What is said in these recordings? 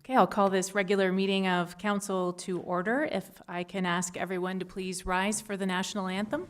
Okay, I'll call this regular meeting of council to order. If I can ask everyone to please rise for the national anthem.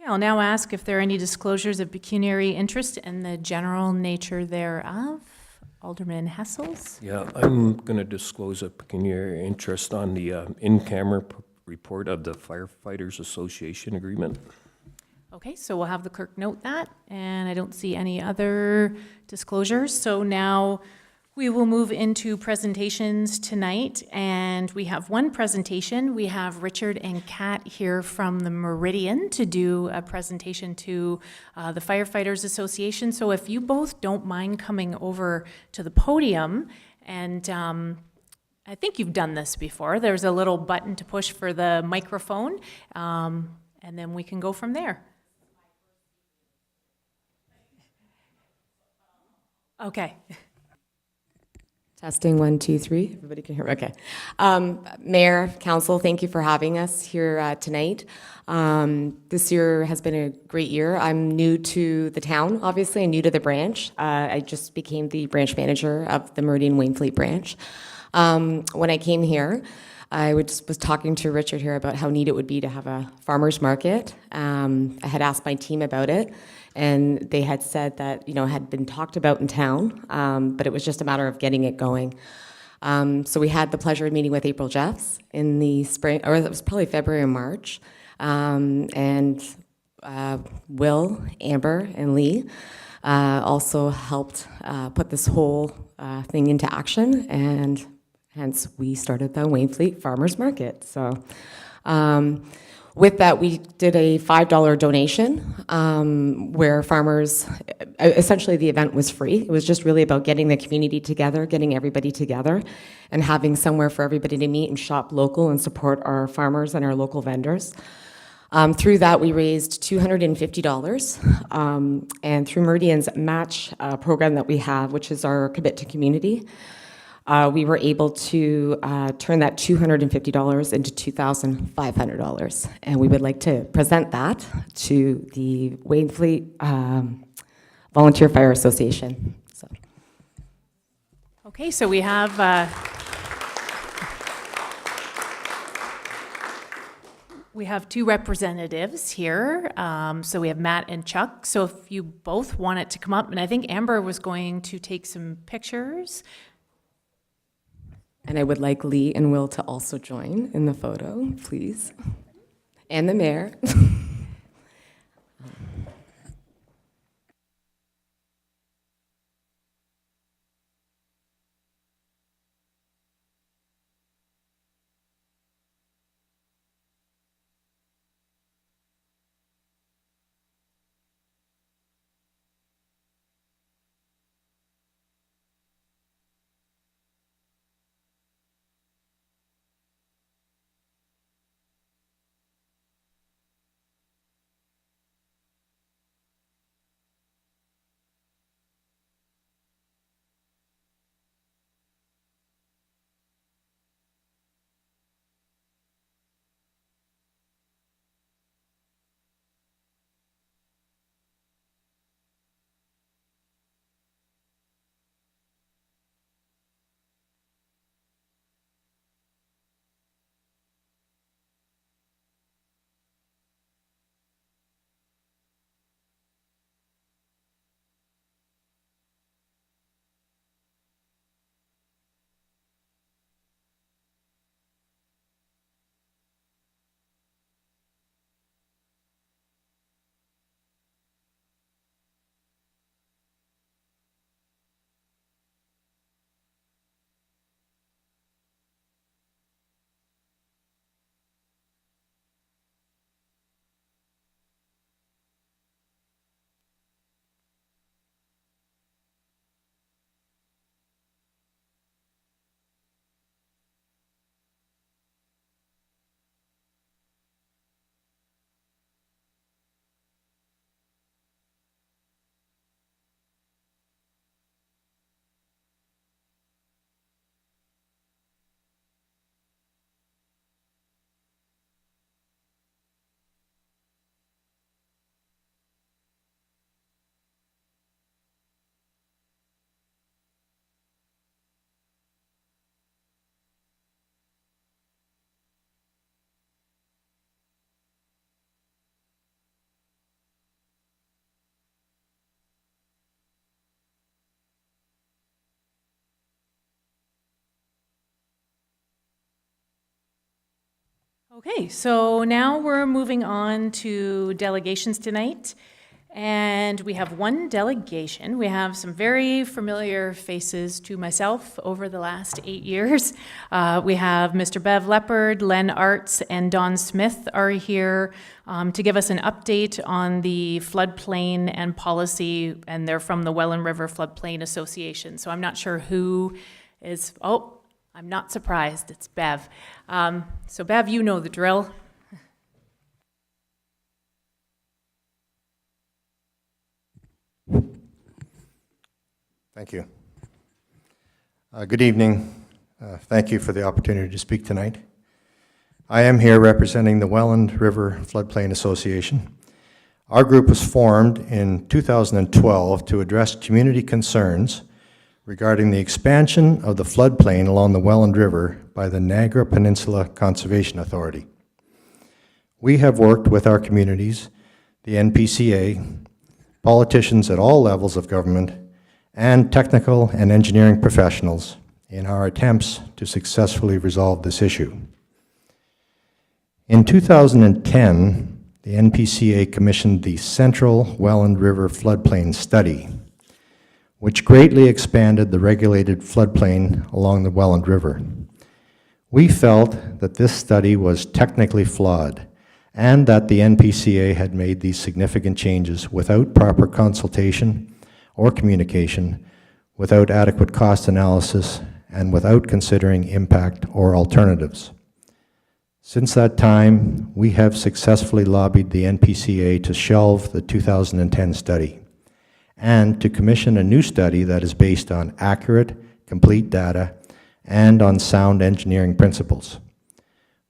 I'll now ask if there are any disclosures of pecuniary interest and the general nature thereof. Alderman Hessels. Yeah, I'm going to disclose a pecuniary interest on the in-camera report of the Firefighters Association agreement. Okay, so we'll have the clerk note that, and I don't see any other disclosures. So now we will move into presentations tonight, and we have one presentation. We have Richard and Kat here from the Meridian to do a presentation to the Firefighters Association. So if you both don't mind coming over to the podium, and I think you've done this before. There's a little button to push for the microphone, and then we can go from there. Okay. Testing 1, 2, 3. Everybody can hear. Okay. Mayor, Council, thank you for having us here tonight. This year has been a great year. I'm new to the town, obviously, and new to the branch. I just became the branch manager of the Meridian Wainfleet branch. When I came here, I was talking to Richard here about how neat it would be to have a farmer's market. I had asked my team about it, and they had said that, you know, it had been talked about in town, but it was just a matter of getting it going. So we had the pleasure of meeting with April Jeffs in the spring, or it was probably February or March, and Will, Amber, and Lee also helped put this whole thing into action, and hence we started the Wainfleet Farmers Market. So with that, we did a $5 donation where farmers, essentially the event was free. It was just really about getting the community together, getting everybody together, and having somewhere for everybody to meet and shop local and support our farmers and our local vendors. Through that, we raised $250, and through Meridian's match program that we have, which is our Commit to Community, we were able to turn that $250 into $2,500, and we would like to present that to the Wainfleet Volunteer Fire Association. So. Okay, so we have two representatives here. So we have Matt and Chuck. So if you both wanted to come up, and I think Amber was going to take some pictures. And I would like Lee and Will to also join in the photo, please. And the mayor. Okay, so now we're moving on to delegations tonight. And we have one delegation. We have some very familiar faces to myself over the last 8 years. We have Mr. Bev Leopard, Len Arts, and Don Smith are here to give us an update on the floodplain and policy, and they're from the Welland River Floodplain Association. So I'm not sure who is, oh, I'm not surprised, it's Bev. So Bev, you know the drill. Thank you. Good evening. Thank you for the opportunity to speak tonight. I am here representing the Welland River Floodplain Association. Our group was formed in 2012 to address community concerns regarding the expansion of the floodplain along the Welland River by the Niagara Peninsula Conservation Authority. We have worked with our communities, the NPCA, politicians at all levels of government, and technical and engineering professionals in our attempts to successfully resolve this issue. In 2010, the NPCA commissioned the Central Welland River Floodplain Study, which greatly expanded the regulated floodplain along the Welland River. We felt that this study was technically flawed and that the NPCA had made these significant changes without proper consultation or communication, without adequate cost analysis, and without considering impact or alternatives. Since that time, we have successfully lobbied the NPCA to shelve the 2010 study and to commission a new study that is based on accurate, complete data and on sound engineering principles.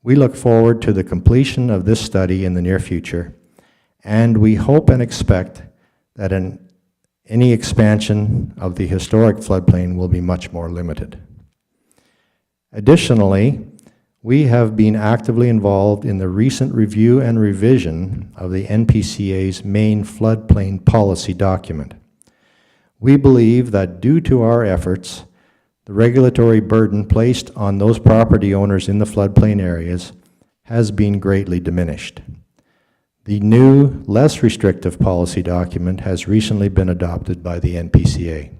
We look forward to the completion of this study in the near future, and we hope and expect that any expansion of the historic floodplain will be much more limited. Additionally, we have been actively involved in the recent review and revision of the NPCA's main floodplain policy document. We believe that due to our efforts, the regulatory burden placed on those property owners in the floodplain areas has been greatly diminished. The new, less restrictive policy document has recently been adopted by the NPCA.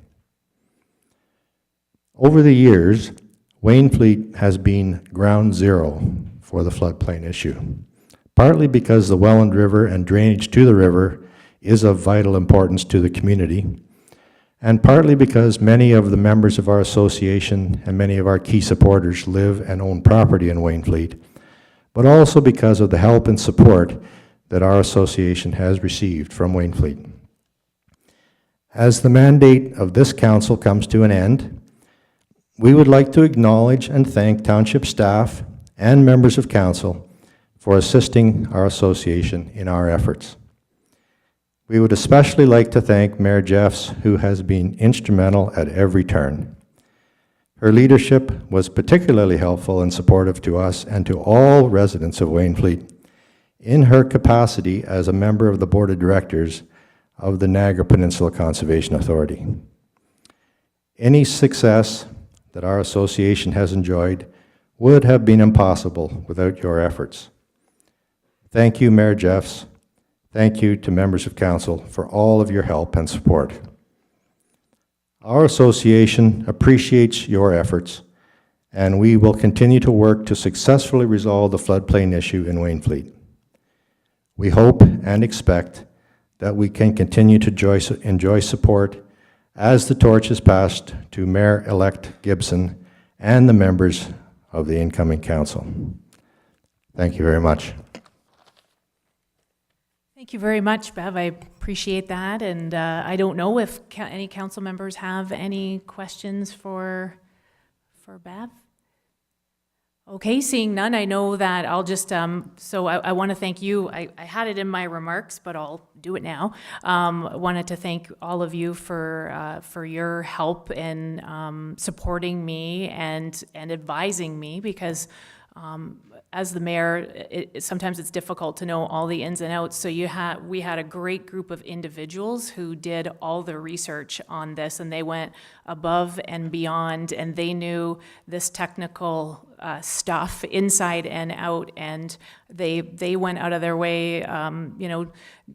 Over the years, Wainfleet has been ground zero for the floodplain issue, partly because the Welland River and drainage to the river is of vital importance to the community, and partly because many of the members of our association and many of our key supporters live and own property in Wainfleet, but also because of the help and support that our association has received from Wainfleet. As the mandate of this council comes to an end, we would like to acknowledge and thank township staff and members of council for assisting our association in our efforts. We would especially like to thank Mayor Jeffs, who has been instrumental at every turn. Her leadership was particularly helpful and supportive to us and to all residents of Wainfleet in her capacity as a member of the Board of Directors of the Niagara Peninsula Conservation Authority. Any success that our association has enjoyed would have been impossible without your efforts. Thank you, Mayor Jeffs. Thank you to members of council for all of your help and support. Our association appreciates your efforts, and we will continue to work to successfully resolve the floodplain issue in Wainfleet. We hope and expect that we can continue to enjoy support as the torch is passed to Mayor-elect Gibson and the members of the incoming council. Thank you very much. Thank you very much, Bev. I appreciate that. And I don't know if any council members have any questions for Bev. Okay, seeing none, I know that I'll just, so I want to thank you. I had it in my remarks, but I'll do it now. I wanted to thank all of you for your help in supporting me and advising me, because as the mayor, sometimes it's difficult to know all the ins and outs. So we had a great group of individuals who did all the research on this, and they went above and beyond, and they knew this technical stuff inside and out, and they went out of their way,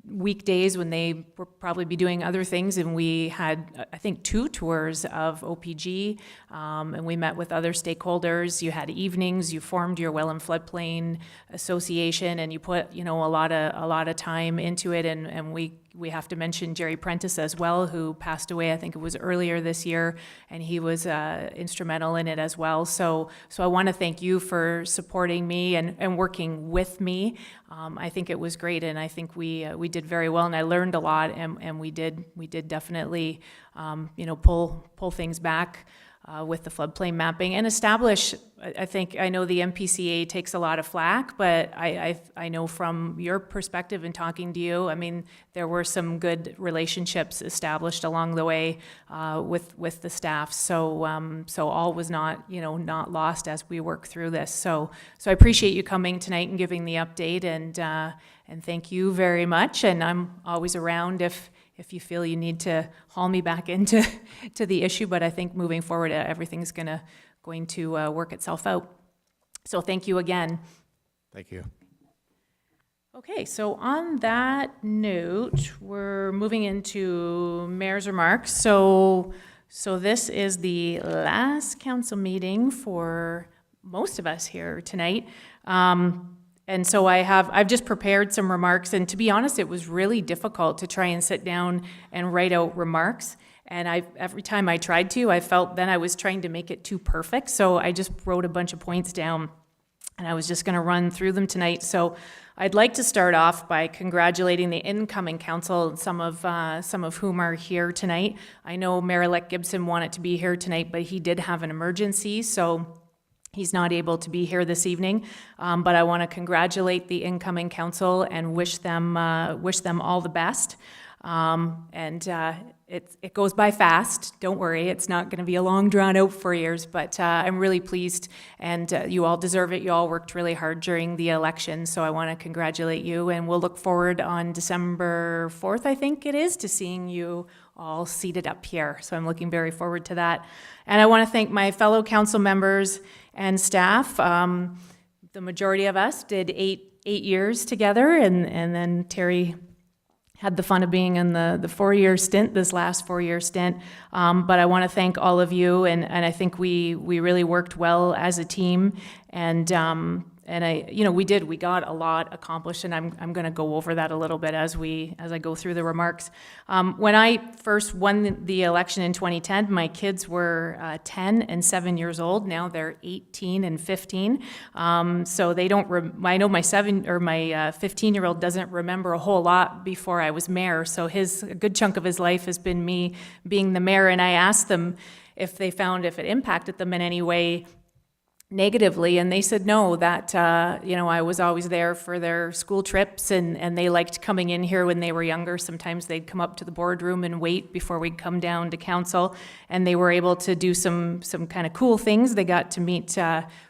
weekdays when they were probably be doing other things, and we had, I think, 2 tours of OPG, and we met with other stakeholders. You had evenings, you formed your Well and Floodplain Association, and you put, a lot of time into it, and we have to mention Jerry Prentice as well, who passed away, I think it was earlier this year, and he was instrumental in it as well. So I want to thank you for supporting me and working with me. I think it was great, and I think we did very well, and I learned a lot, and we did definitely, pull things back with the floodplain mapping and establish. I know the MPCA takes a lot of flack, but I know from your perspective in talking to you, I mean, there were some good relationships established along the way with the staff. So all was not lost as we work through this. So I appreciate you coming tonight and giving the update, and thank you very much. And I'm always around if you feel you need to haul me back into the issue, but I think moving forward, everything's going to work itself out. So thank you again. Thank you. Okay, so on that note, we're moving into mayor's remarks. So this is the last council meeting for most of us here tonight. And so I've just prepared some remarks, and to be honest, it was really difficult to try and sit down and write out remarks. And every time I tried to, I felt then I was trying to make it too perfect. So I just wrote a bunch of points down, and I was just going to run through them tonight. So I'd like to start off by congratulating the incoming council, some of whom are here tonight. I know Mayor-elect Gibson wanted to be here tonight, but he did have an emergency, so he's not able to be here this evening, but I want to congratulate the incoming council and wish them all the best. It goes by fast. Don't worry, it's not going to be a long, drawn-out 4 years. But I'm really pleased, and you all deserve it. You all worked really hard during the election, so I want to congratulate you. And we'll look forward on December 4th, I think it is, to seeing you all seated up here. So I'm looking very forward to that. And I want to thank my fellow council members and staff. The majority of us did eight years together, and then Terry had the fun of being in the 4-year stint, this last 4-year stint. But I want to thank all of you, and I think we really worked well as a team, and we got a lot accomplished, and I'm going to go over that a little bit as I go through the remarks. When I first won the election in 2010, my kids were 10 and 7 years old. Now they're 18 and 15. So they don't. I know my 15-year-old doesn't remember a whole lot before I was mayor. So a good chunk of his life has been me being the mayor, and I asked them if it impacted them in any way negatively, and they said no, that I was always there for their school trips, and they liked coming in here when they were younger. Sometimes they'd come up to the boardroom and wait before we'd come down to council, and they were able to do some kind of cool things. They got to meet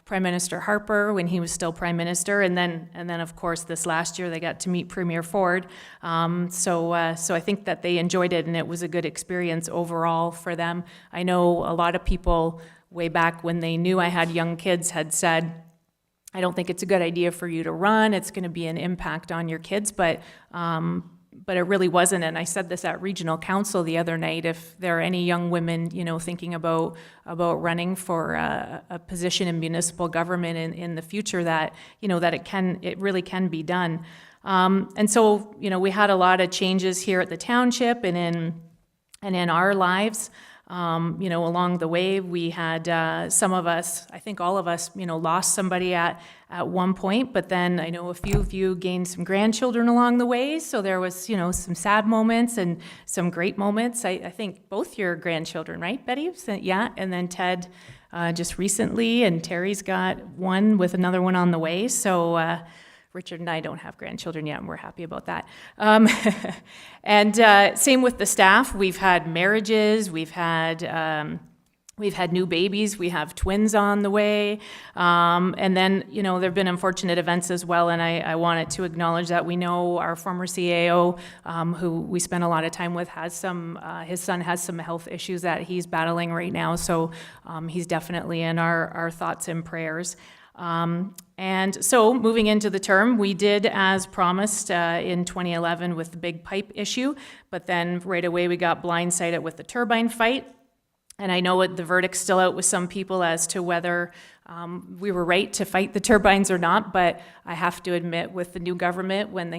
Prime Minister Harper when he was still Prime Minister, and then of course this last year they got to meet Premier Ford. So I think that they enjoyed it, and it was a good experience overall for them. I know a lot of people way back when they knew I had young kids had said, I don't think it's a good idea for you to run. It's going to be an impact on your kids, but it really wasn't. And I said this at Regional Council the other night, if there are any young women, thinking about running for a position in municipal government in the future, that, that it really can be done. And so, we had a lot of changes here at the township and in our lives. Along the way, we had some of us, I think all of us, lost somebody at one point, but then I know a few of you gained some grandchildren along the way, so there was, some sad moments and some great moments. I think both your grandchildren, right, Betty? Yeah, and then Ted just recently, and Terry's got one with another one on the way, so Richard and I don't have grandchildren yet, and we're happy about that. And same with the staff. We've had marriages, we've had We've had new babies, we have twins on the way, and then, you know, there have been unfortunate events as well, and I wanted to acknowledge that we know our former CAO, who we spent a lot of time with, has some, his son has some health issues that he's battling right now, so he's definitely in our thoughts and prayers. And so moving into the term, we did as promised in 2011 with the big pipe issue, but then right away we got blindsided with the turbine fight. And I know the verdict's still out with some people as to whether we were right to fight the turbines or not, but I have to admit with the new government, when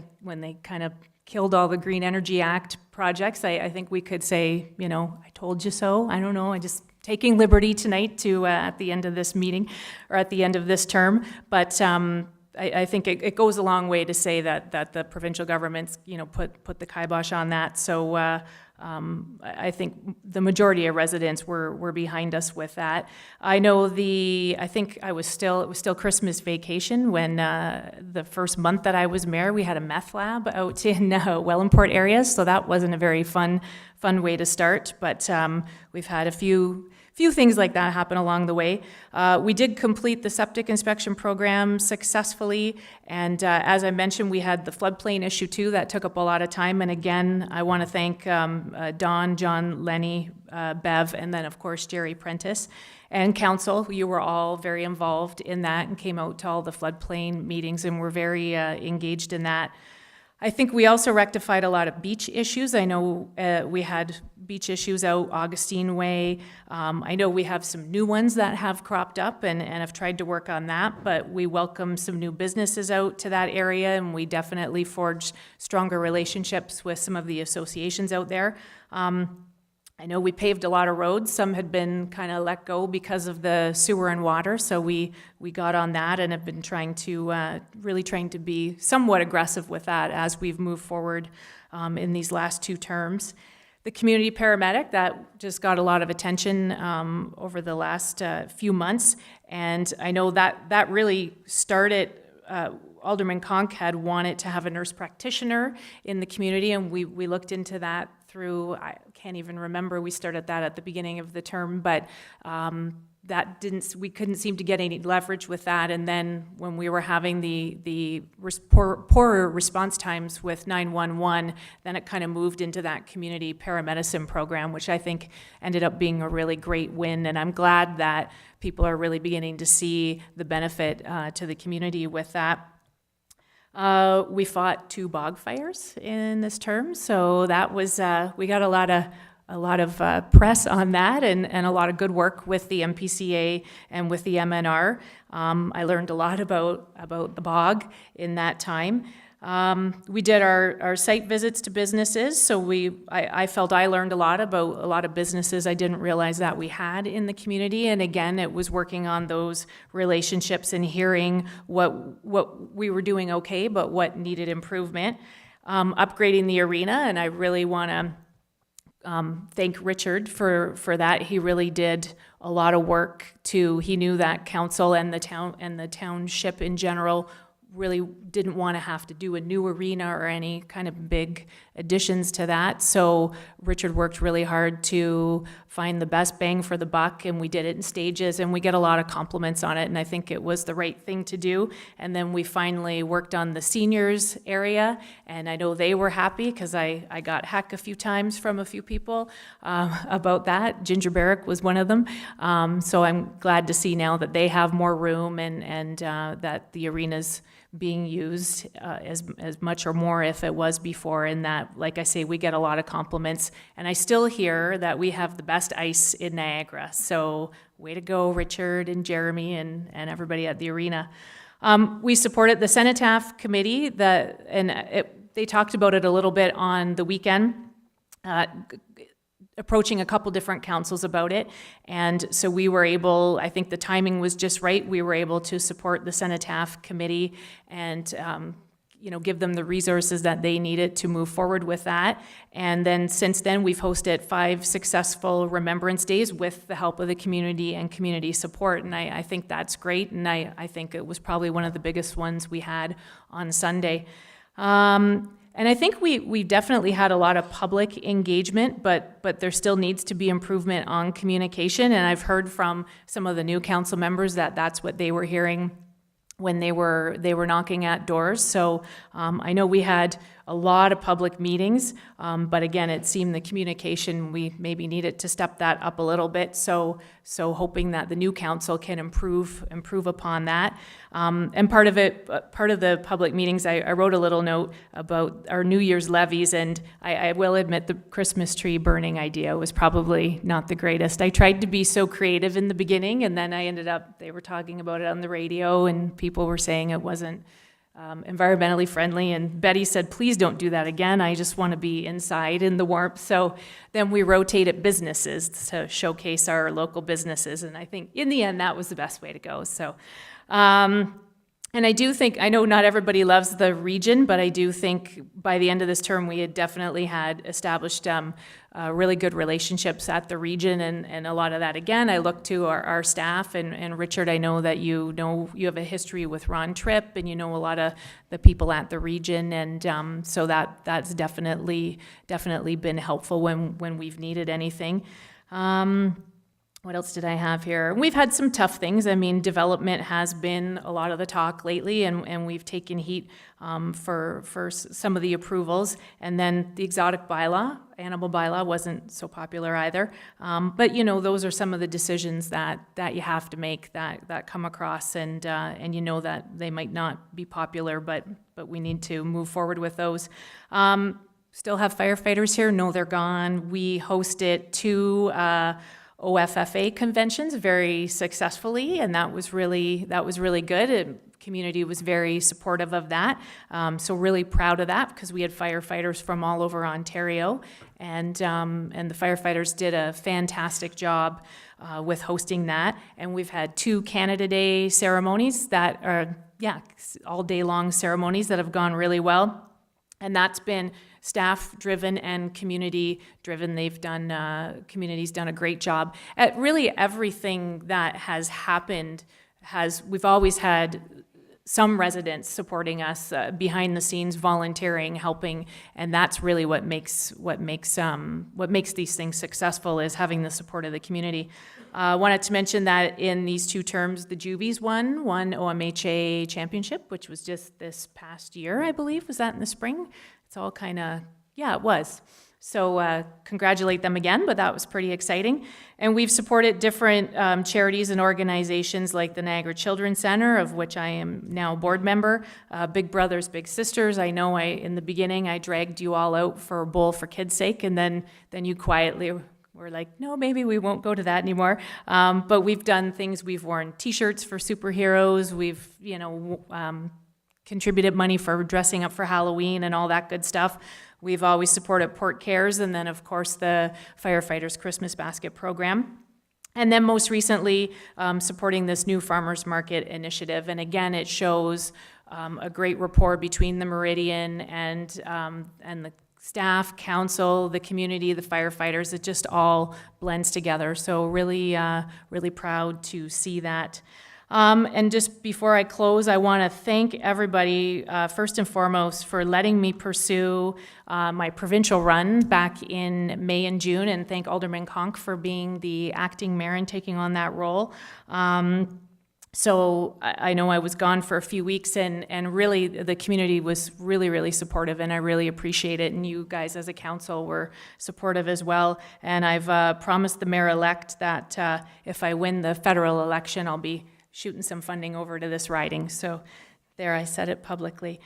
they kind of killed all the Green Energy Act projects, I think we could say, you know, I told you so. I don't know, I just taking liberty tonight to, at the end of this meeting, or at the end of this term, but I think it goes a long way to say that the provincial government's, you know, put the kibosh on that. So I think the majority of residents were behind us with that. I know I think it was still Christmas vacation when the first month that I was mayor, we had a meth lab out in Wellandport area, so that wasn't a very fun way to start, but we've had a few things like that happen along the way. We did complete the septic inspection program successfully, and as I mentioned, we had the floodplain issue too that took up a lot of time, and again, I want to thank Don, John, Lenny, Bev, and then of course Jerry Prentice and council. You were all very involved in that and came out to all the floodplain meetings and were very engaged in that. I think we also rectified a lot of beach issues. I know we had beach issues out Augustine Way. I know we have some new ones that have cropped up and have tried to work on that, but we welcome some new businesses out to that area, and we definitely forged stronger relationships with some of the associations out there. I know we paved a lot of roads. Some had been kind of let go because of the sewer and water, so we got on that and have been really trying to be somewhat aggressive with that as we've moved forward in these last two terms. The community paramedic, that just got a lot of attention over the last few months, and I know that really started. Alderman Conk had wanted to have a nurse practitioner in the community, and we looked into that through, I can't even remember, we started that at the beginning of the term, but we couldn't seem to get any leverage with that, and then when we were having the poorer response times with 911, then it kind of moved into that community paramedicine program, which I think ended up being a really great win, and I'm glad that people are really beginning to see the benefit to the community with that. We fought 2 bog fires in this term, so that was we got a lot of press on that, and a lot of good work with the MPCA and with the MNR. I learned a lot about the bog in that time. We did our site visits to businesses, so I felt I learned a lot about a lot of businesses I didn't realize that we had in the community, and again, it was working on those relationships and hearing what we were doing okay, but what needed improvement. Upgrading the arena, and I really want to thank Richard for that. He really did a lot of work he knew that council and the town and the township in general really didn't want to have to do a new arena or any kind of big additions to that. So Richard worked really hard to find the best bang for the buck, and we did it in stages, and we get a lot of compliments on it, and I think it was the right thing to do. And then we finally worked on the seniors area, and I know they were happy because I got heck a few times from a few people about that. Ginger Barrick was one of them. So I'm glad to see now that they have more room and that the arena's being used as much or more if it was before, and that, like I say, we get a lot of compliments, and I still hear that we have the best ice in Niagara. So way to go, Richard and Jeremy and everybody at the arena. We supported the Cenotaph Committee, they talked about it a little bit on the weekend, approaching a couple different councils about it, and so we were able, I think the timing was just right, we were able to support the Cenotaph Committee and give them the resources that they needed to move forward with that. And then since then, we've hosted 5 successful Remembrance Days with the help of the community and community support, and I think that's great, and I think it was probably one of the biggest ones we had on Sunday. And I think we definitely had a lot of public engagement, but there still needs to be improvement on communication. And I've heard from some of the new council members that that's what they were hearing when they were knocking at doors. So I know we had a lot of public meetings, but again, it seemed the communication, we maybe needed to step that up a little bit. So hoping that the new council can improve upon that. And part of the public meetings, I wrote a little note about our New Year's levies, and I will admit the Christmas tree burning idea was probably not the greatest. I tried to be so creative in the beginning, and then they were talking about it on the radio, and people were saying it wasn't environmentally friendly, and Betty said, please don't do that again. I just want to be inside in the warmth. So then we rotated businesses to showcase our local businesses, and I think in the end that was the best way to go. So, and I do think, I know not everybody loves the region, but I do think by the end of this term we had definitely had established really good relationships at the region, and a lot of that, again, I look to our staff, and Richard, I know that you have a history with Ron Tripp, and you know a lot of the people at the region, and so that's definitely been helpful when we've needed anything. What else did I have here? We've had some tough things. I mean, development has been a lot of the talk lately, and we've taken heat for some of the approvals. And then the exotic bylaw, animal bylaw, wasn't so popular either. But you know, those are some of the decisions that you have to make that come across, and you know that they might not be popular, but we need to move forward with those. Still have firefighters here. No, they're gone. We hosted 2 OFFA conventions very successfully, and that was really good. The community was very supportive of that, so really proud of that, because we had firefighters from all over Ontario, and the firefighters did a fantastic job with hosting that. And we've had 2 Canada Day ceremonies that are all day long ceremonies that have gone really well. And that's been staff-driven and community-driven. They've done, community's done a great job. At really everything that has happened, we've always had some residents supporting us behind the scenes, volunteering, helping, and that's really what makes these things successful, is having the support of the community. Wanted to mention that in these 2 terms, the Juvies won OMHA championship, which was just this past year, I believe. Was that in the spring? It's all kind of, it was. So congratulate them again, but that was pretty exciting. And we've supported different charities and organizations like the Niagara Children's Center, of which I am now a board member, Big Brothers Big Sisters. I know in the beginning I dragged you all out for a bowl for kids' sake, and then you quietly were like, no, maybe we won't go to that anymore. But we've done things. We've worn T-shirts for superheroes. We've contributed money for dressing up for Halloween and all that good stuff. We've always supported Port Cares, and then of course the Firefighters Christmas Basket Program. And then most recently, supporting this new farmers market initiative. And again, it shows a great rapport between the Meridian and the staff, council, the community, the firefighters. It just all blends together. So really proud to see that. And just before I close, I want to thank everybody, first and foremost, for letting me pursue my provincial run back in May and June, and thank Alderman Conk for being the acting mayor and taking on that role. So I know I was gone for a few weeks, and really the community was really supportive, and I really appreciate it. And you guys as a council were supportive as well. And I've promised the mayor-elect that if I win the federal election, I'll be shooting some funding over to this riding. So there, I said it publicly.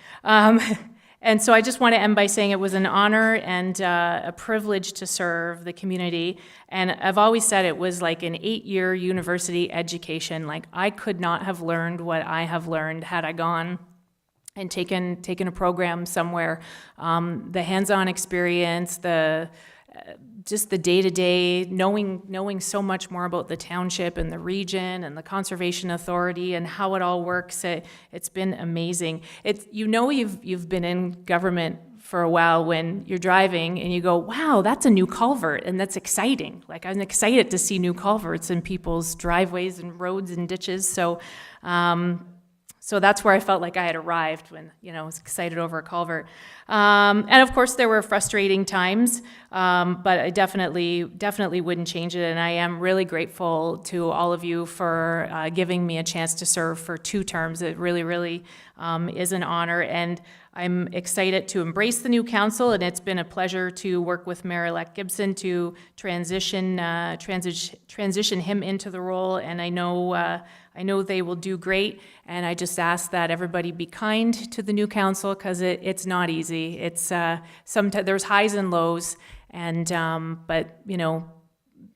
And so I just want to end by saying it was an honor and a privilege to serve the community. And I've always said it was like an 8-year university education. Like, I could not have learned what I have learned had I gone and taken a program somewhere. The hands-on experience, just the day-to-day, knowing so much more about the township and the region and the Conservation Authority and how it all works. It's been amazing. You've been in government for a while when you're driving and you go, wow, that's a new culvert, and that's exciting. Like, I'm excited to see new culverts in people's driveways and roads and ditches. So So that's where I felt like I had arrived when, I was excited over a culvert. And of course, there were frustrating times, but I definitely wouldn't change it. And I am really grateful to all of you for giving me a chance to serve for 2 terms. It really is an honor. And I'm excited to embrace the new council, and it's been a pleasure to work with Mayor-elect Gibson to transition him into the role. And I know they will do great, and I just ask that everybody be kind to the new council, because it's not easy. It's sometimes there's highs and lows, and but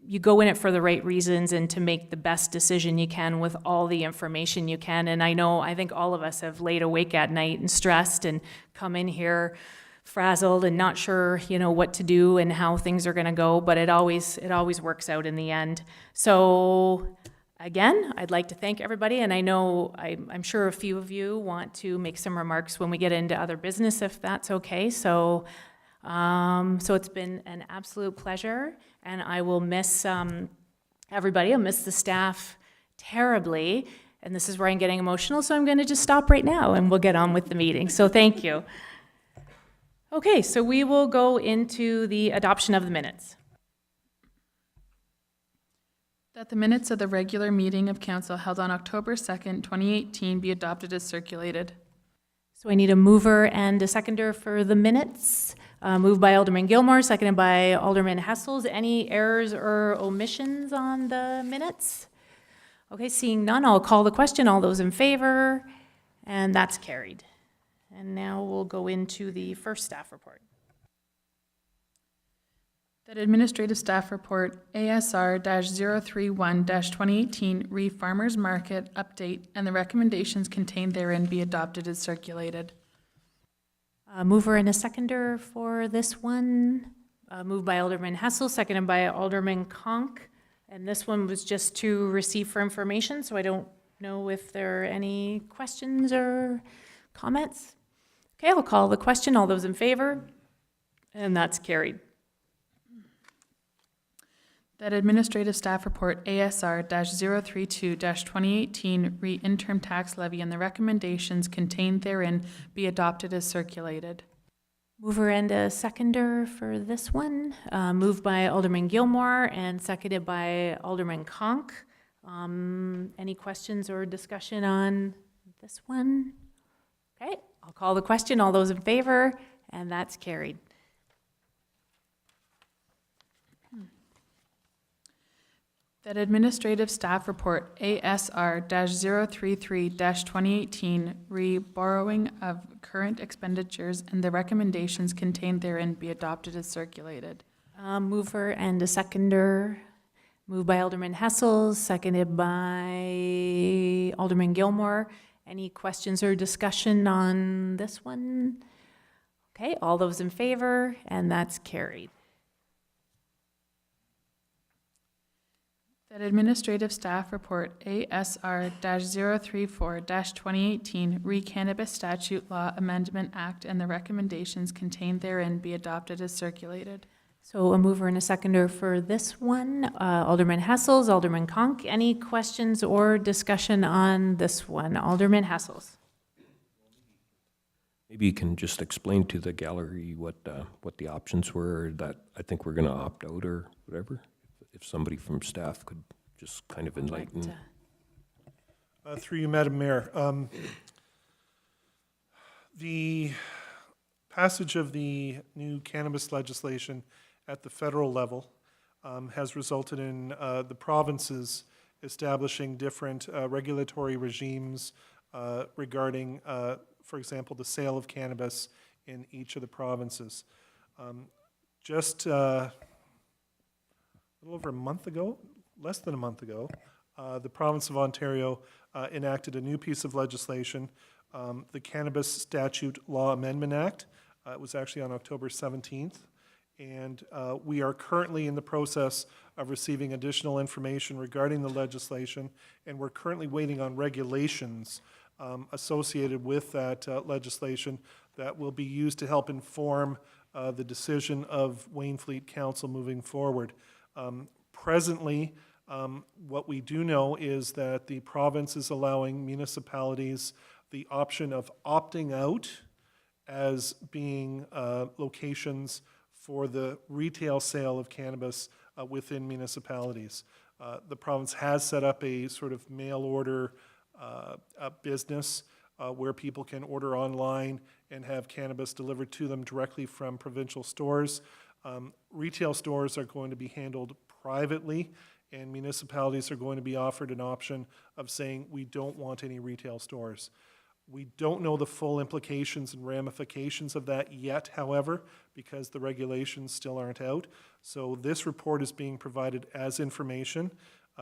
you go in it for the right reasons and to make the best decision you can with all the information you can. And I think all of us have laid awake at night and stressed and come in here frazzled and not sure, what to do and how things are going to go, but it always works out in the end. So again, I'd like to thank everybody, and I'm sure a few of you want to make some remarks when we get into other business, if that's okay. So it's been an absolute pleasure, and I will miss everybody. I'll miss the staff terribly, and this is where I'm getting emotional, so I'm going to just stop right now, and we'll get on with the meeting. So thank you. Okay, so we will go into the adoption of the minutes. That the minutes of the regular meeting of council held on October 2nd, 2018 be adopted as circulated. So I need a mover and a seconder for the minutes. Moved by Alderman Gilmore, seconded by Alderman Hessels. Any errors or omissions on the minutes? Okay, seeing none, I'll call the question. All those in favor? And that's carried. And now we'll go into the first staff report. That administrative staff report ASR-031-2018 re Farmers Market update and the recommendations contained therein be adopted as circulated. Mover and a seconder for this one. Moved by Alderman Hessel, seconded by Alderman Conk. And this one was just to receive for information, so I don't know if there are any questions or comments. Okay, I'll call the question. All those in favor? And that's carried. That administrative staff report ASR-032-2018 re interim tax levy and the recommendations contained therein be adopted as circulated. Mover and a seconder for this one. Moved by Alderman Gilmore and seconded by Alderman Conk. Any questions or discussion on this one? Okay, I'll call the question. All those in favor? And that's carried. That administrative staff report ASR-033-2018 re borrowing of current expenditures and the recommendations contained therein be adopted as circulated. Mover and a seconder. Moved by Alderman Hessel, seconded by Alderman Gilmore. Any questions or discussion on this one? Okay, all those in favor, and that's carried. That administrative staff report ASR-034-2018 re Cannabis Statute Law Amendment Act and the recommendations contained therein be adopted as circulated. So a mover and a seconder for this one. Alderman Hessels, Alderman Conk. Any questions or discussion on this one? Alderman Hessels. Maybe you can just explain to the gallery what the options were, that I think we're going to opt out or whatever. If somebody from staff could just kind of enlighten. Through you, Madam Mayor. The passage of the new cannabis legislation at the federal level has resulted in the provinces establishing different regulatory regimes regarding, for example, the sale of cannabis in each of the provinces. Just a little over a month ago, less than a month ago, the province of Ontario enacted a new piece of legislation, the Cannabis Statute Law Amendment Act. It was actually on October 17th, and we are currently in the process of receiving additional information regarding the legislation, and we're currently waiting on regulations associated with that legislation that will be used to help inform the decision of Wainfleet Council moving forward. Presently, what we do know is that the province is allowing municipalities the option of opting out as being locations for the retail sale of cannabis within municipalities. The province has set up a sort of mail order business where people can order online and have cannabis delivered to them directly from provincial stores. Retail stores are going to be handled privately, and municipalities are going to be offered an option of saying, we don't want any retail stores. We don't know the full implications and ramifications of that yet, however, because the regulations still aren't out. So this report is being provided as information.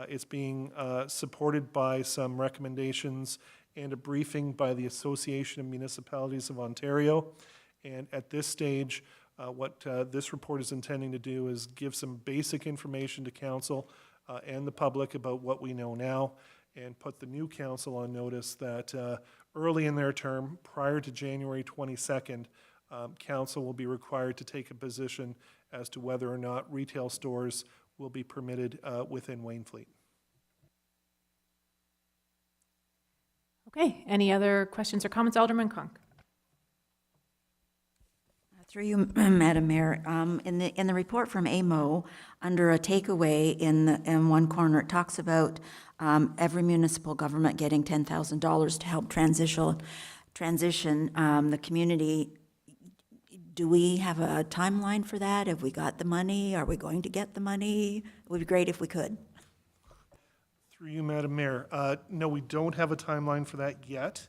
It's being supported by some recommendations and a briefing by the Association of Municipalities of Ontario. And at this stage, what this report is intending to do is give some basic information to council and the public about what we know now, and put the new council on notice that early in their term, prior to January 22nd, council will be required to take a position as to whether or not retail stores will be permitted within Wainfleet. Okay, any other questions or comments? Alderman Conk. Through you, Madam Mayor, in the report from AMO, under a takeaway in one corner, it talks about every municipal government getting $10,000 to help transition the community. Do we have a timeline for that? Have we got the money? Are we going to get the money? It would be great if we could. Through you, Madam Mayor. No, we don't have a timeline for that yet.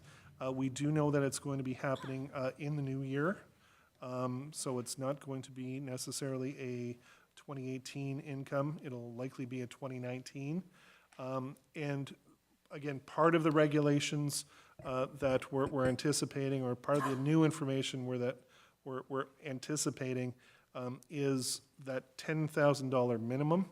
We do know that it's going to be happening in the new year. So it's not going to be necessarily a 2018 income. It'll likely be a 2019. And again, part of the regulations that we're anticipating, or part of the new information we're anticipating is that $10,000 minimum.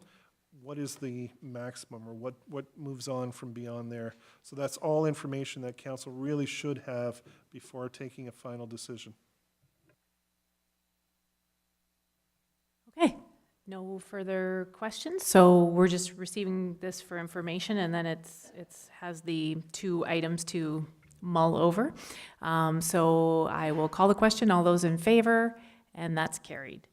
What is the maximum, or what moves on from beyond there? So that's all information that council really should have before taking a final decision. Okay, no further questions. So we're just receiving this for information, and then it has the two items to mull over. So I will call the question. All those in favor, and that's carried.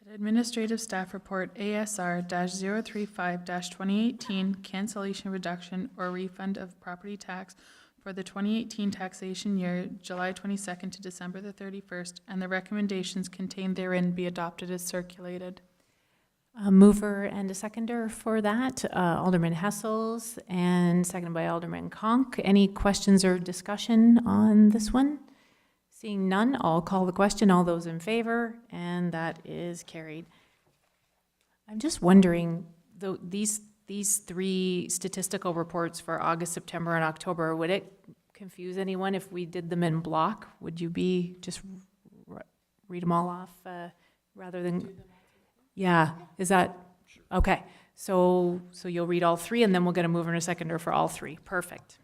The Administrative Staff Report ASR-035-2018, cancellation, reduction, or refund of property tax for the 2018 taxation year, July 22nd to December the 31st, and the recommendations contained therein be adopted as circulated. A mover and a seconder for that, Alderman Hessels, and seconded by Alderman Conk. Any questions or discussion on this one? Seeing none, I'll call the question. All those in favor, and that is carried. I'm just wondering, though, these three statistical reports for August, September, and October, would it confuse anyone if we did them in block? Would you be just read them all off rather than? Yeah, is that okay? So you'll read all three, and then we'll get a mover and a seconder for all three. Perfect.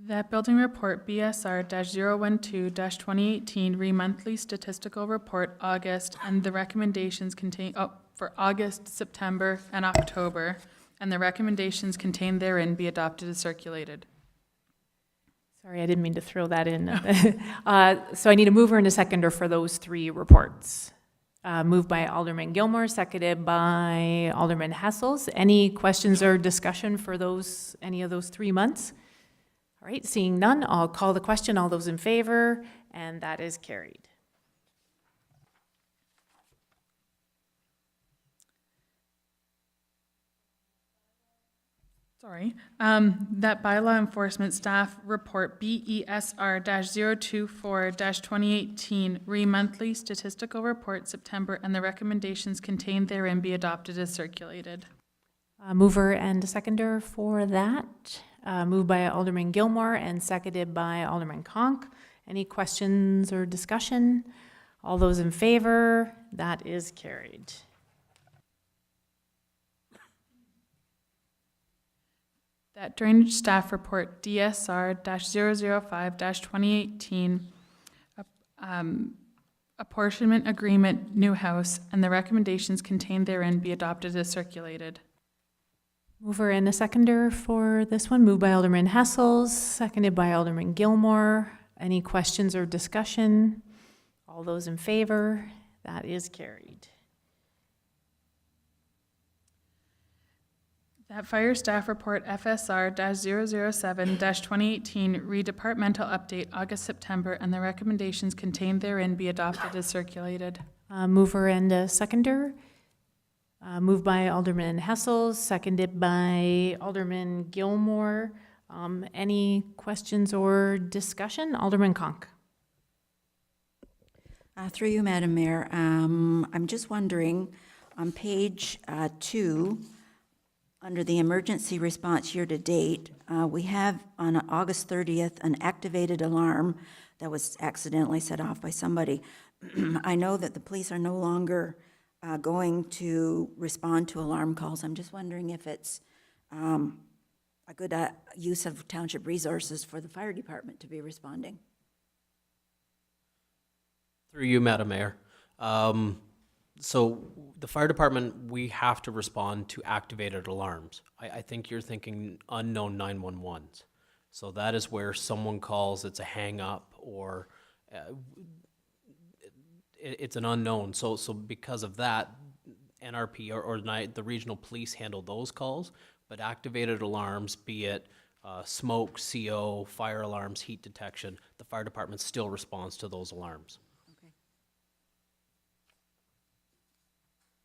That building report BSR-012-2018 re-monthly statistical report August, and the recommendations contain for August, September, and October, and the recommendations contained therein be adopted as circulated. Sorry, I didn't mean to throw that in. So I need a mover and a seconder for those three reports. Moved by Alderman Gilmore, seconded by Alderman Hessels. Any questions or discussion for any of those 3 months? All right, seeing none, I'll call the question. All those in favor, and that is carried. That bylaw enforcement staff report BESR-024-2018 re-monthly statistical report September, and the recommendations contained therein be adopted as circulated. Mover and a seconder for that. Moved by Alderman Gilmore and seconded by Alderman Conk. Any questions or discussion? All those in favor, that is carried. That drainage staff report DSR-005-2018 apportionment agreement Newhouse, and the recommendations contained therein be adopted as circulated. Mover and a seconder for this one. Moved by Alderman Hessels, seconded by Alderman Gilmore. Any questions or discussion? All those in favor? That is carried. That fire staff report FSR-007-2018 redepartmental update August-September and the recommendations contained therein be adopted as circulated. Mover and a seconder. Moved by Alderman Hessels, seconded by Alderman Gilmore. Any questions or discussion? Alderman Conk. Through you, Madam Mayor, I'm just wondering, on page 2, under the emergency response year-to-date, we have on August 30th an activated alarm that was accidentally set off by somebody. I know that the police are no longer going to respond to alarm calls. I'm just wondering if it's a good use of township resources for the fire department to be responding. Through you, Madam Mayor. So the fire department, we have to respond to activated alarms. I think you're thinking unknown 911s. So that is where someone calls, it's a hang up, or it's an unknown. So because of that, NRP or the regional police handle those calls, but activated alarms, be it smoke, CO, fire alarms, heat detection, the fire department still responds to those alarms.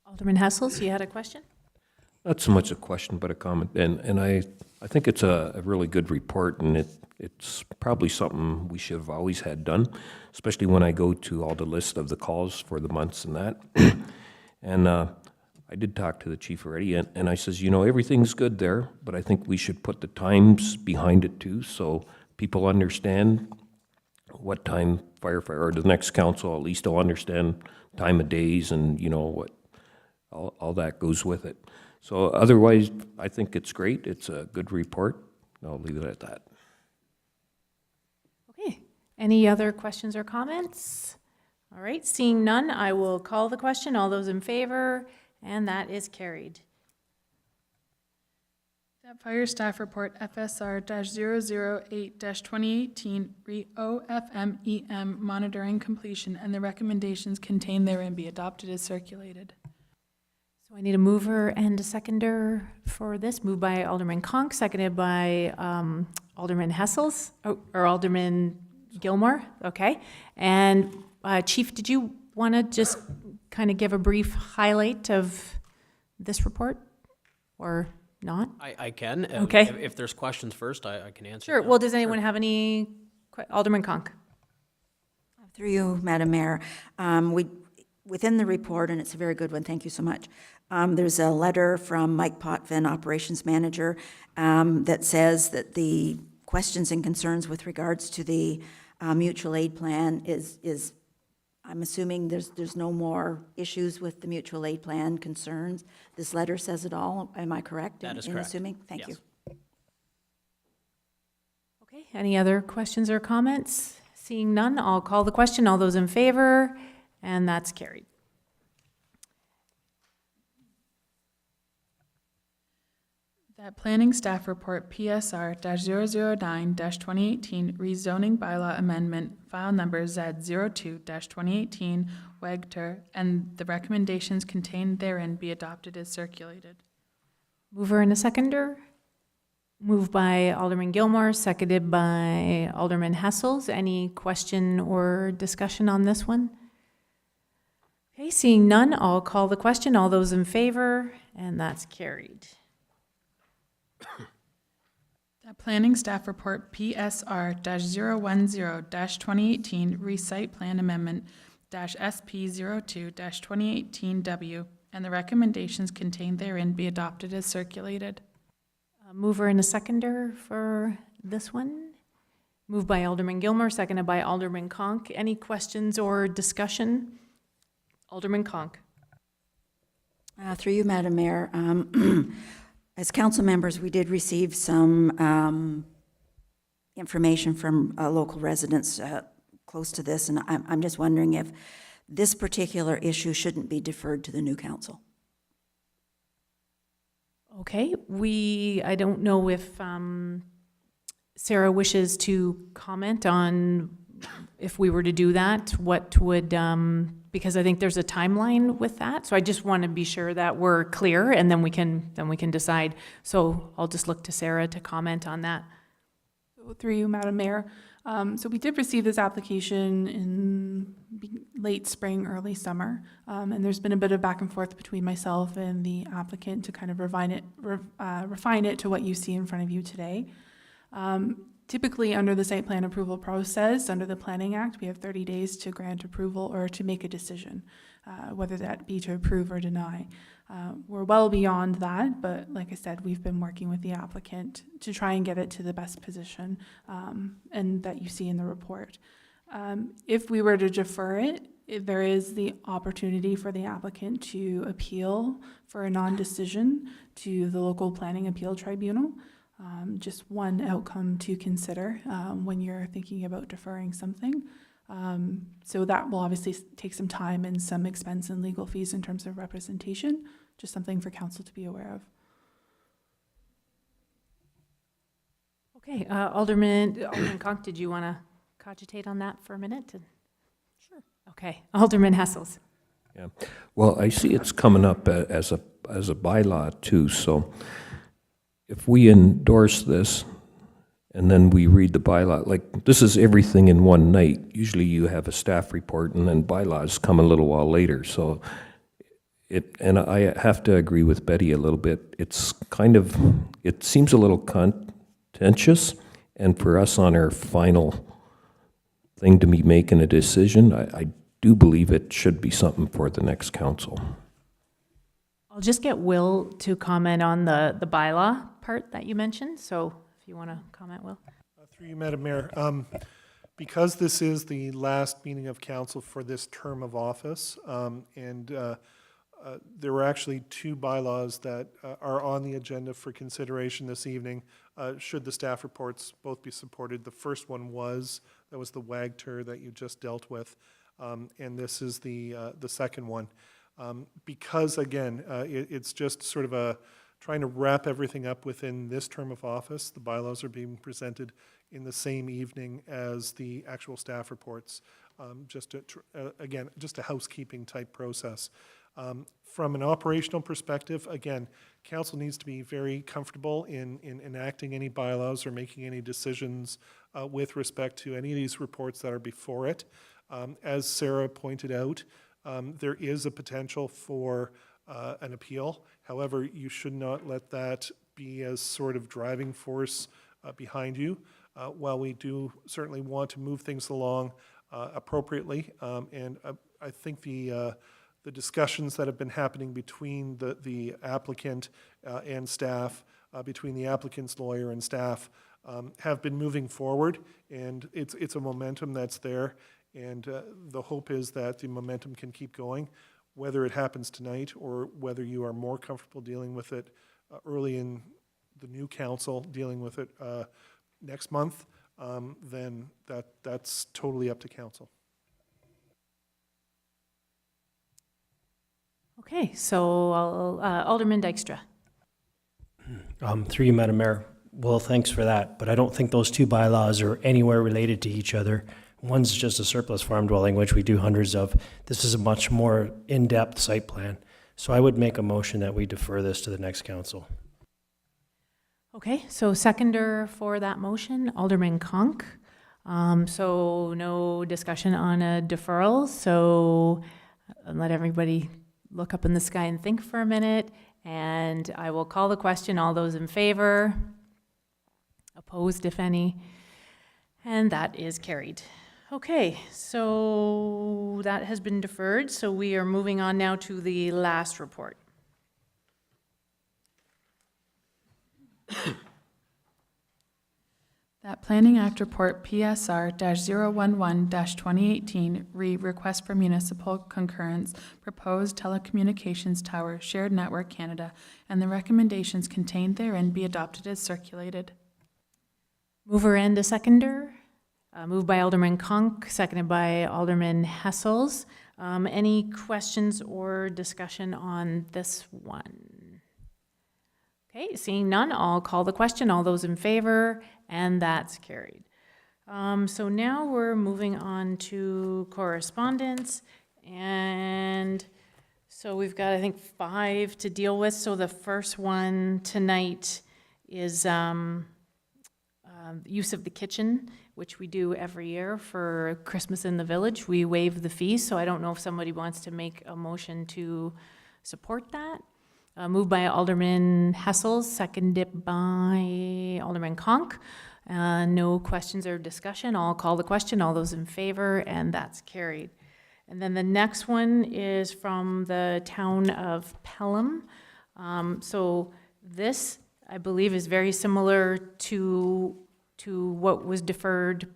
Alderman Hessels, you had a question? Not so much a question, but a comment. And I think it's a really good report, and it's probably something we should have always had done, especially when I go to all the list of the calls for the months and that. And I did talk to the chief already, and I says, everything's good there, but I think we should put the times behind it too, so people understand what time firefighter, or the next council at least will understand time of days and, what all that goes with it. So otherwise, I think it's great. It's a good report. I'll leave it at that. Okay. Any other questions or comments? All right, seeing none, I will call the question. All those in favor, and that is carried. That fire staff report FSR-008-2018 re-OFMEM monitoring completion and the recommendations contained therein be adopted as circulated. So I need a mover and a seconder for this. Moved by Alderman Conk, seconded by Alderman Hessels, or Alderman Gilmore. Okay. And Chief, did you want to just kind of give a brief highlight of this report or not? I can. Okay. If there's questions first, I can answer. Sure. them. Well, does anyone have any? Alderman Conk. Through you, Madam Mayor, within the report, and it's a very good one, thank you so much, there's a letter from Mike Potvin, Operations Manager, that says that the questions and concerns with regards to the mutual aid plan is I'm assuming there's no more issues with the mutual aid plan concerns. This letter says it all. Am I correct? That is in correct. Assuming? Thank you. Yes. Okay. Any other questions or comments? Seeing none, I'll call the question. All those in favor, and that's carried. That planning staff report PSR-009-2018 rezoning bylaw amendment file number Z02-2018 WEGTER and the recommendations contained therein be adopted as circulated. Mover and a seconder. Moved by Alderman Gilmore, seconded by Alderman Hessels. Any question or discussion on this one? Okay, seeing none, I'll call the question. All those in favor, and that's carried. That planning staff report PSR-010-2018 recite plan amendment SP02-2018W and the recommendations contained therein be adopted as circulated. Mover and a seconder for this one. Moved by Alderman Gilmore, seconded by Alderman Conk. Any questions or discussion? Alderman Conk. Through you, Madam Mayor, as council members, we did receive some information from local residents close to this, and I'm just wondering if this particular issue shouldn't be deferred to the new council. Okay, I don't know if Sarah wishes to comment on if we were to do that, what would, because I think there's a timeline with that. So I just want to be sure that we're clear, and then we can decide. So I'll just look to Sarah to comment on that. Through you, Madam Mayor. So we did receive this application in late spring, early summer, and there's been a bit of back and forth between myself and the applicant to kind of refine it to what you see in front of you today. Typically, under the site plan approval process, under the Planning Act, we have 30 days to grant approval or to make a decision, whether that be to approve or deny. We're well beyond that, but like I said, we've been working with the applicant to try and get it to the best position, and that you see in the report. If we were to defer it, there is the opportunity for the applicant to appeal for a non-decision to the local planning appeal tribunal. Just one outcome to consider when you're thinking about deferring something. So that will obviously take some time and some expense and legal fees in terms of representation. Just something for council to be aware of. Okay, Alderman Conk, did you want to cogitate on that for a minute? Sure. Okay, Alderman Hessels. Yeah. Well, I see it's coming up as a bylaw too, so if we endorse this and then we read the bylaw, like this is everything in one night. Usually you have a staff report and then bylaws come a little while later. So and I have to agree with Betty a little bit. It's kind of, it seems a little contentious, and for us on our final thing to be making a decision, I do believe it should be something for the next council. I'll just get Will to comment on the bylaw part that you mentioned. So if you want to comment, Will. Through you, Madam Mayor. Because this is the last meeting of council for this term of office, there were actually two bylaws that are on the agenda for consideration this evening, should the staff reports both be supported. The first one was the WAGTR that you just dealt with, and this is the second one. Because, again, it's just sort of trying to wrap everything up within this term of office. The bylaws are being presented in the same evening as the actual staff reports, just a housekeeping type process. From an operational perspective, again, council needs to be very comfortable in enacting any bylaws or making any decisions with respect to any of these reports that are before it. As Sarah pointed out, there is a potential for an appeal. However, you should not let that be as sort of driving force behind you. While we do certainly want to move things along appropriately, and I think the discussions that have been happening between the applicant and staff, between the applicant's lawyer and staff, have been moving forward, and it's a momentum that's there. And the hope is that the momentum can keep going, whether it happens tonight or whether you are more comfortable dealing with it early in the new council, dealing with it next month, then that's totally up to council. Okay, so Alderman Dykstra. Through you, Madam Mayor. Well, thanks for that, but I don't think those two bylaws are anywhere related to each other. One's just a surplus farm dwelling, which we do hundreds of. This is a much more in-depth site plan. So I would make a motion that we defer this to the next council. Okay, so seconder for that motion, Alderman Conk. So no discussion on a deferral. So let everybody look up in the sky and think for a minute. And I will call the question. All those in favor? Opposed, if any? And that is carried. Okay, so that has been deferred. So we are moving on now to the last report. That Planning Act Report PSR-011-2018, Request for Municipal Concurrence, Proposed Telecommunications Tower, Shared Network Canada, and the recommendations contained therein be adopted as circulated. Mover and a seconder. Moved by Alderman Conk, seconded by Alderman Hessels. Any questions or discussion on this one? Okay, seeing none, I'll call the question. All those in favor, and that's carried. So now we're moving on to correspondence, and so we've got, I think, 5 to deal with. So the first one tonight is use of the kitchen, which we do every year for Christmas in the Village. We waive the fee, so I don't know if somebody wants to make a motion to support that. Moved by Alderman Hessel, seconded by Alderman Conk. No questions or discussion. I'll call the question. All those in favor, and that's carried. And then the next one is from the town of Pelham. So this, I believe, is very similar to what was deferred,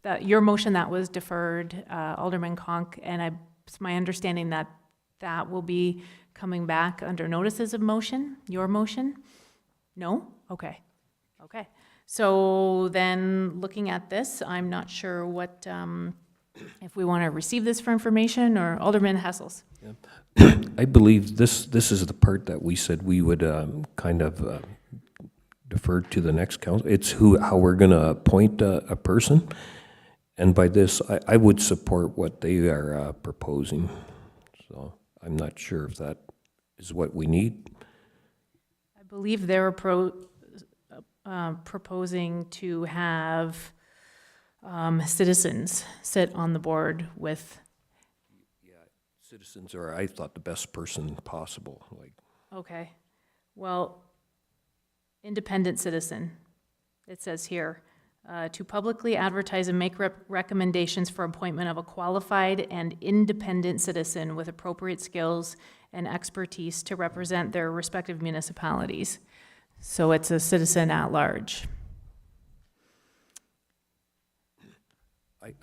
that your motion that was deferred, Alderman Conk, and it's my understanding that that will be coming back under notices of motion, your motion? No? Okay. Okay. So then, looking at this, I'm not sure what, if we want to receive this for information, or Alderman Hessels. I believe this is the part that we said we would kind of defer to the next council. It's how we're going to appoint a person. And by this, I would support what they are proposing. So I'm not sure if that is what we need. I believe they're proposing to have citizens sit on the board with. Citizens are, I thought, the best person possible. Like, Okay. Well, independent citizen, it says here, to publicly advertise and make recommendations for appointment of a qualified and independent citizen with appropriate skills and expertise to represent their respective municipalities. So it's a citizen at large.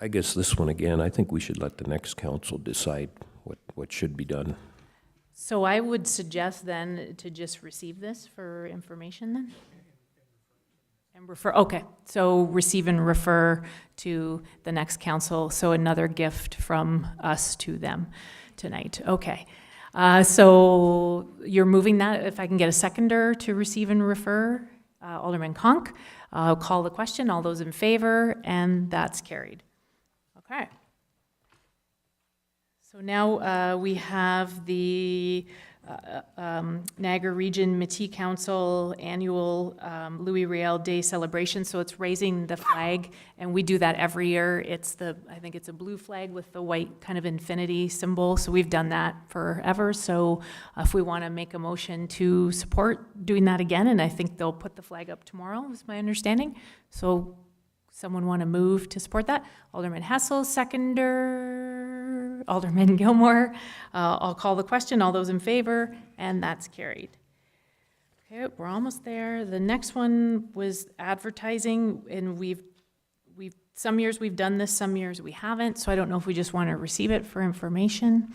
I guess this one again, I think we should let the next council decide what should be done. So I would suggest then to just receive this for information then? And refer, okay, so receive and refer to the next council, so another gift from us to them tonight. Okay, so you're moving that, if I can get a seconder to receive and refer, Alderman Conk. I'll call the question, all those in favor, and that's carried. Okay. So now we have the Niagara Region Métis Council annual Louis Riel Day celebration. So it's raising the flag, and we do that every year. I think it's a blue flag with the white kind of infinity symbol. So we've done that forever. So if we want to make a motion to support doing that again, and I think they'll put the flag up tomorrow, is my understanding. So someone want to move to support that? Alderman Hessel, seconder. Alderman Gilmore. I'll call the question. All those in favor, and that's carried. Okay, we're almost there. The next one was advertising, and we've some years we've done this, some years we haven't. So I don't know if we just want to receive it for information.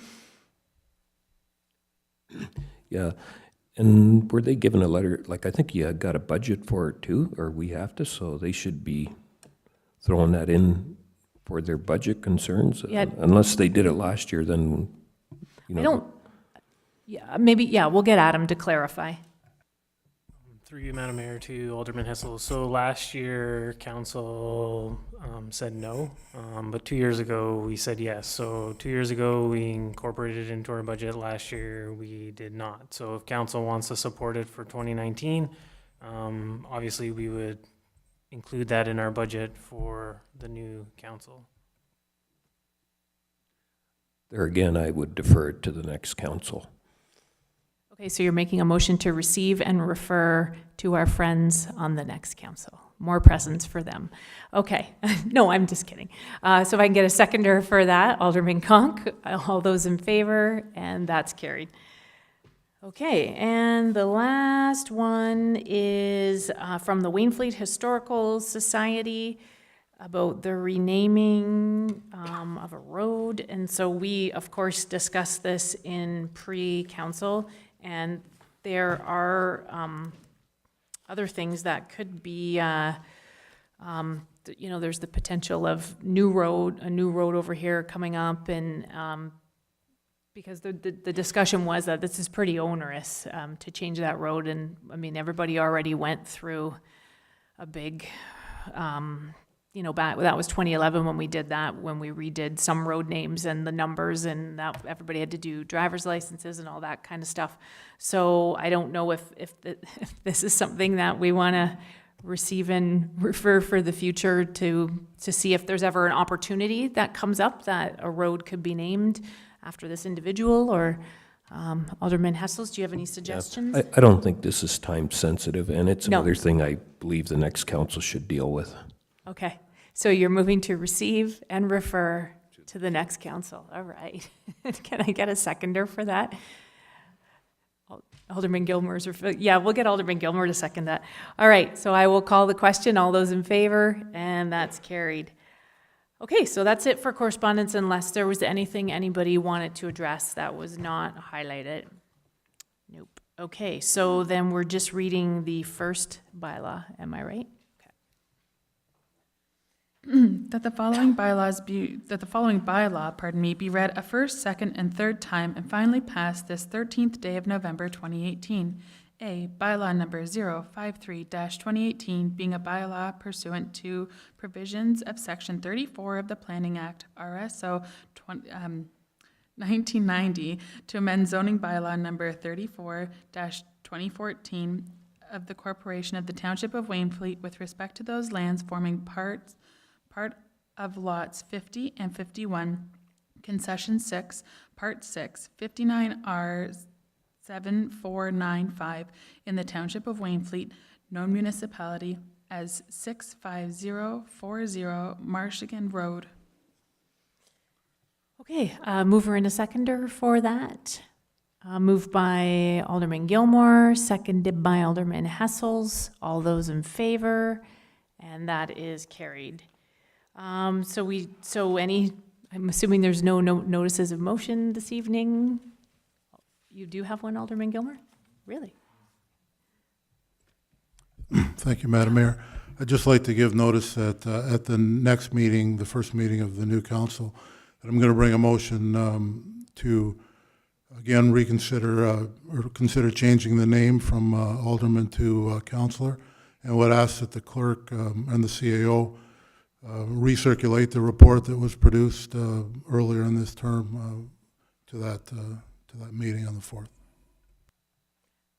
Yeah, and were they given a letter? Like, I think you got a budget for it too, or we have to, so they should be throwing that in for their budget concerns. Yeah. Unless they did it last year, then, you know. I don't, yeah, maybe, yeah, we'll get Adam to clarify. Through you, Madam Mayor, to Alderman Hessel. So last year, council said no, but 2 years ago, we said yes. So 2 years ago, we incorporated it into our budget. Last year, we did not. So if council wants to support it for 2019, obviously, we would include that in our budget for the new council. There again, I would defer it to the next council. Okay, so you're making a motion to receive and refer to our friends on the next council. More presents for them. Okay, no, I'm just kidding. So if I can get a seconder for that, Alderman Conk, all those in favor, and that's carried. Okay, and the last one is from the Wainfleet Historical Society about the renaming of a road. And so we, of course, discussed this in pre-council, and there are other things that could be, you know, there's the potential of a new road over here coming up, and because the discussion was that this is pretty onerous to change that road, and, I mean, everybody already went through a big, back, that was 2011 when we did that, when we redid some road names and the numbers, and that, everybody had to do driver's licenses and all that kind of stuff. So I don't know if this is something that we want to receive and refer for the future to see if there's ever an opportunity that comes up that a road could be named after this individual, or Alderman Hessels, do you have any suggestions? I don't think this is time sensitive, and it's No. another thing I believe the next council should deal with. Okay, so you're moving to receive and refer to the next council. All right. Can I get a seconder for that? Alderman Gilmore's, yeah, we'll get Alderman Gilmore to second that. All right, so I will call the question. All those in favor, and that's carried. Okay, so that's it for correspondence, unless there was anything anybody wanted to address that was not highlighted. Nope. Okay, so then we're just reading the first bylaw, am I right? That the following bylaw, be read a first, second, and third time and finally passed this 13th day of November 2018. A, bylaw number 053-2018, being a bylaw pursuant to provisions of Section 34 of the Planning Act, RSO 1990, to amend zoning bylaw number 34-2014 of the Corporation of the Township of Wainfleet with respect to those lands forming part of lots 50 and 51, concession 6, part 6, 59R 7495 in the Township of Wainfleet, known municipality as 65040 Michigan Road. Okay, mover and a seconder for that. Moved by Alderman Gilmore, seconded by Alderman Hessels. All those in favor, and that is carried. I'm assuming there's no notices of motion this evening. You do have one, Alderman Gilmore? Really? Thank you, Madam Mayor. I'd just like to give notice that at the next meeting, the first meeting of the new council, that I'm going to bring a motion to, again, reconsider or consider changing the name from alderman to councillor, and would ask that the clerk and the CAO recirculate the report that was produced earlier in this term to that meeting on the 4th.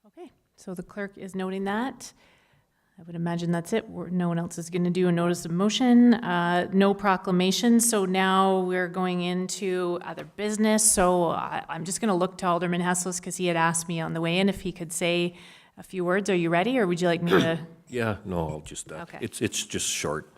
Okay, so the clerk is noting that. I would imagine that's it. No one else is going to do a notice of motion. No proclamation. So now we're going into other business. So I'm just going to look to Alderman Hessels because he had asked me on the way in if he could say a few words. Are you ready, or would you like me to? Yeah, no, I'll just, Okay. it's just short.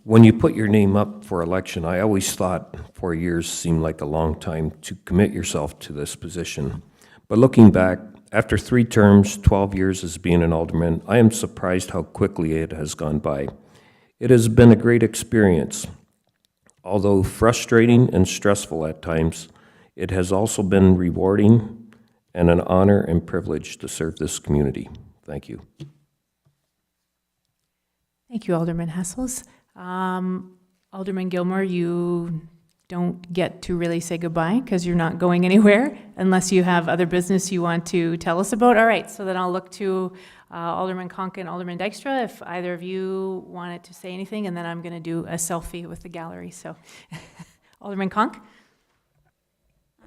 When you put your name up for election, I always thought 4 years seemed like a long time to commit yourself to this position. But looking back, after 3 terms, 12 years as being an alderman, I am surprised how quickly it has gone by. It has been a great experience. Although frustrating and stressful at times, it has also been rewarding and an honor and privilege to serve this community. Thank you. Thank you, Alderman Hessels. Alderman Gilmore, you don't get to really say goodbye because you're not going anywhere unless you have other business you want to tell us about. All right, so then I'll look to Alderman Conk and Alderman Dykstra if either of you wanted to say anything, and then I'm going to do a selfie with the gallery. So, Alderman Conk?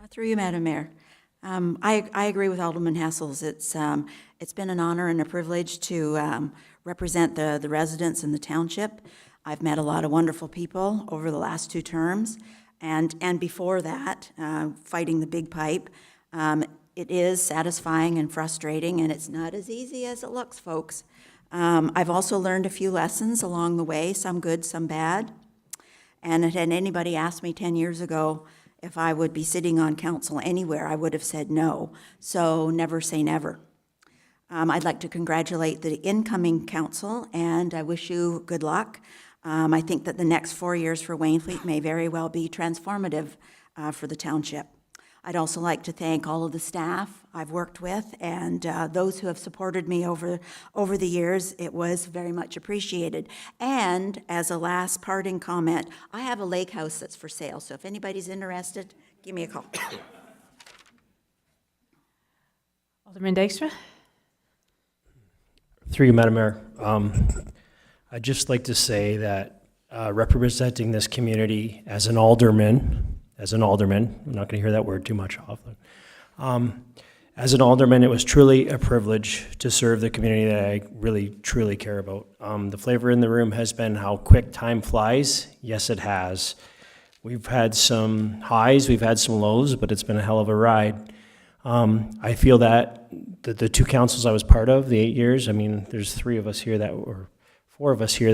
Through you, Madam Mayor. I agree with Alderman Hessels. It's been an honor and a privilege to represent the residents in the township. I've met a lot of wonderful people over the last 2 terms, and before that, fighting the big pipe. It is satisfying and frustrating, and it's not as easy as it looks, folks. I've also learned a few lessons along the way, some good, some bad. And had anybody asked me 10 years ago if I would be sitting on council anywhere, I would have said no. So never say never. I'd like to congratulate the incoming council, and I wish you good luck. I think that the next 4 years for Wainfleet may very well be transformative for the township. I'd also like to thank all of the staff I've worked with and those who have supported me over the years. It was very much appreciated. And as a last parting comment, I have a lake house that's for sale, so if anybody's interested, give me a call. Alderman Dykstra? Through you, Madam Mayor. I'd just like to say that representing this community as an alderman, I'm not going to hear that word too much often. As an alderman, it was truly a privilege to serve the community that I really, truly care about. The flavor in the room has been how quick time flies. Yes, it has. We've had some highs, we've had some lows, but it's been a hell of a ride. I feel that the two councils I was part of, the 8 years, I mean, there's 4 of us here that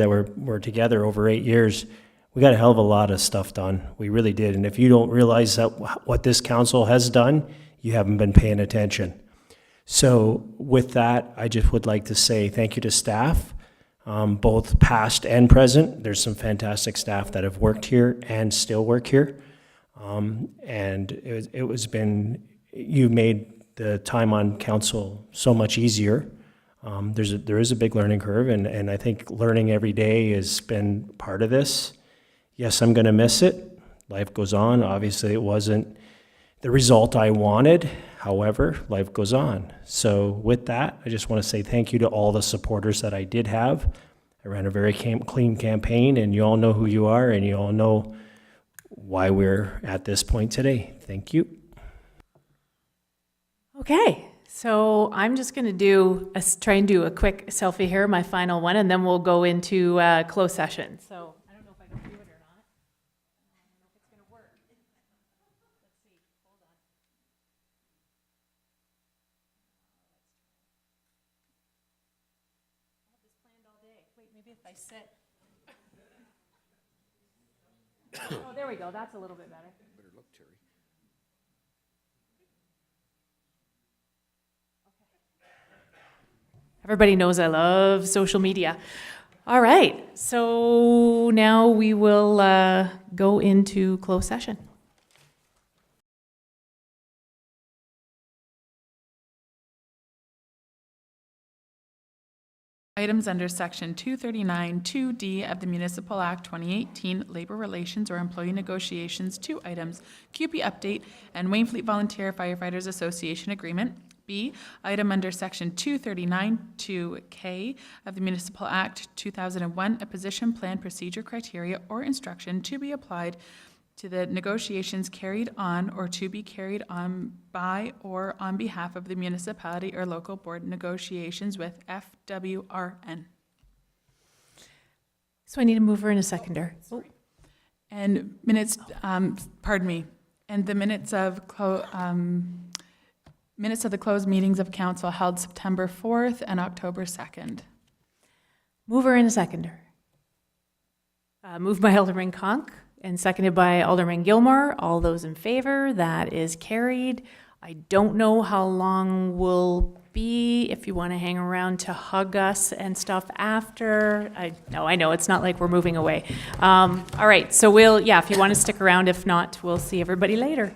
were together over 8 years. We got a hell of a lot of stuff done. We really did. And if you don't realize that what this council has done, you haven't been paying attention. So with that, I just would like to say thank you to staff, both past and present. There's some fantastic staff that have worked here and still work here. And you made the time on council so much easier. There is a big learning curve, and I think learning every day has been part of this. Yes, I'm going to miss it. Life goes on. Obviously, it wasn't the result I wanted. However, life goes on. So with that, I just want to say thank you to all the supporters that I did have. I ran a very clean campaign, and you all know who you are, and you all know why we're at this point today. Thank you. Okay, so I'm just going to try and do a quick selfie here, my final one, and then we'll go into closed session. So I don't know if I can do it or not. I don't know if it's going to work. Let's see. Hold on. I have this planned all day. Wait, maybe if I sit. Oh, there we go. That's a little bit better. Better look, Terry. Everybody knows I love social media. All right, so now we will go into closed session. Items under Section 239 2D of the Municipal Act 2018, Labor Relations or Employee Negotiations. 2 items, QP update and Wainfleet Volunteer Firefighters Association Agreement. B, item under Section 239 2K of the Municipal Act 2001, a position plan procedure criteria or instruction to be applied to the negotiations carried on or to be carried on by or on behalf of the municipality or local board negotiations with FWRN. So I need a mover and a seconder. Oh. And minutes, pardon me, and the minutes of the closed meetings of council held September 4th and October 2nd. Mover and a seconder. Moved by Alderman Conk and seconded by Alderman Gilmore. All those in favor, that is carried. I don't know how long we'll be, if you want to hang around to hug us and stuff after. I know, it's not like we're moving away. All right, so if you want to stick around, if not, we'll see everybody later.